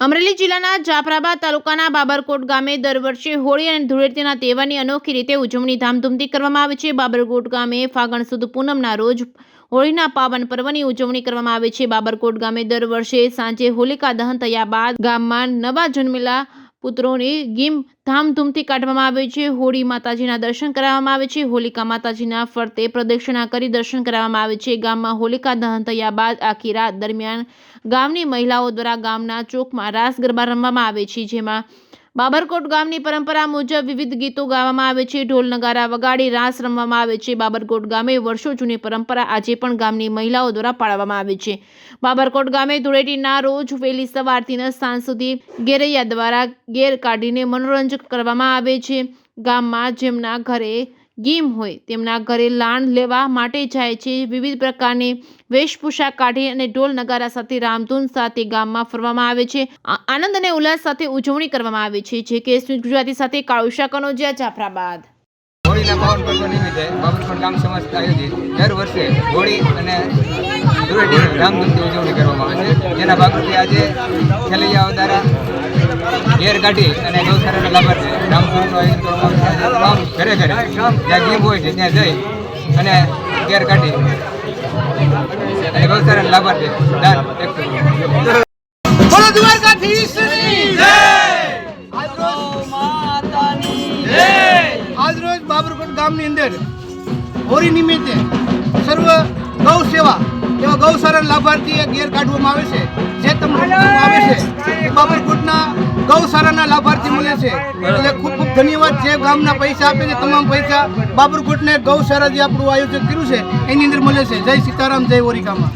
અમરેલી જિલ્લાના જાફરાબાદ તાલુકાના બાબરકોટ ગામે દર વર્ષે હોળી અને ધૂળેટીના તહેવારની અનોખી રીતે ઉજવણી ધામધૂમથી કરવામાં આવે છે। બાબરકોટ ગામે ફાગણ સુદ પૂનમના રોજ હોળીના પાવન પર્વની ઉજવણી કરવામાં આવે છે। બાબરકોટ ગામે દર વર્ષે સાંજે હોલિકા દહન થયા બાદ ગામમાં નવા જન્મેલા પુત્રોની ગીમ ધામધૂમથી કાઢવામાં આવે છે। હોળી માતાજીના દર્શન કરાવવામાં આવે છે। હોલિકા માતાજીના ફરતે પ્રદક્ષિણા કરી દર્શન કરાવવામાં આવે છે। ગામમાં હોલિકા દહન થયા બાદ આખી રાત દરમિયાન ગામની મહિલાઓ દ્વારા ગામના ચોકમાં રાસ ગરબા રમવામાં આવે છે, જેમાં બાબરકોટ ગામની પરંપરા મુજબ વિવિધ ગીતો ગાવામાં આવે છે, ઢોલ નગારા વગાડી રાસ રમવામાં આવે છે। બાબરકોટ ગામે વર્ષો જૂની પરંપરા આજે પણ ગામની મહિલાઓ દ્વારા પાળવામાં આવે છે। બાબરકોટ ગામે ધૂળેટીના રોજ વહેલી સવારથી સાંજ સુધી ગેરૈયા દ્વારા ગેર કાઢીને મનોરંજન કરવામાં આવે છે। ગામમાં જેમના ઘરે ગીમ હોય તેમના ઘરે લાણ લેવા માટે જાય છે। વિવિધ પ્રકારની વેશભૂષા કાઢી અને ઢોલ નગારા સાથે રામધૂન સાથે ગામમાં ફરવામાં આવે છે। આનંદ અને ઉલ્લાસ સાથે ઉજવણી કરવામાં આવે છે। જે કે ગુજરાતી સાથે કાળુશા કનોજિયા, જાફરાબાદ। હોળીના પાવન પર્વ નિમિત્તે બાબરકોટ ગામ સમાજ આયોજિત દર વર્ષે હોળી અને ધૂળેટીની ધામધૂમથી ઉજવણી કરવામાં આવે છે, જેના ભાગરૂપે આજે ખેલૈયાઓ દ્વારા ઘેર કાઢી અને ગૌશાળાના લાભાર્થી ધામધૂમનું આયોજન કરવામાં આવે છે। તમામ ઘરે ઘરે જ્યાં ગીમ હોય છે ત્યાં જઈ અને ઘેર કાઢી અને ગૌશાળાના લાભાર્થી દાન એકઠું બોલો દ્વારકાધીશની જય, આજરોજ બાબરકોટ ગામની અંદર હોળી નિમિત્તે સર્વ ગૌ સેવા એવા ગૌશાળાના લાભાર્થીએ ઘેર કાઢવામાં આવે છે। જે તમને આવે છે બાબરકોટના ગૌશાળાના લાભાર્થી મળે છે, એટલે ખૂબ ખૂબ ધન્યવાદ। જે ગામના પૈસા આપે છે તમામ પૈસા બાબરકોટને ગૌશાળા જે આપણું આયોજન કર્યું છે એની અંદર મળે છે। જય સીતારામ, જય હોરિકામાં।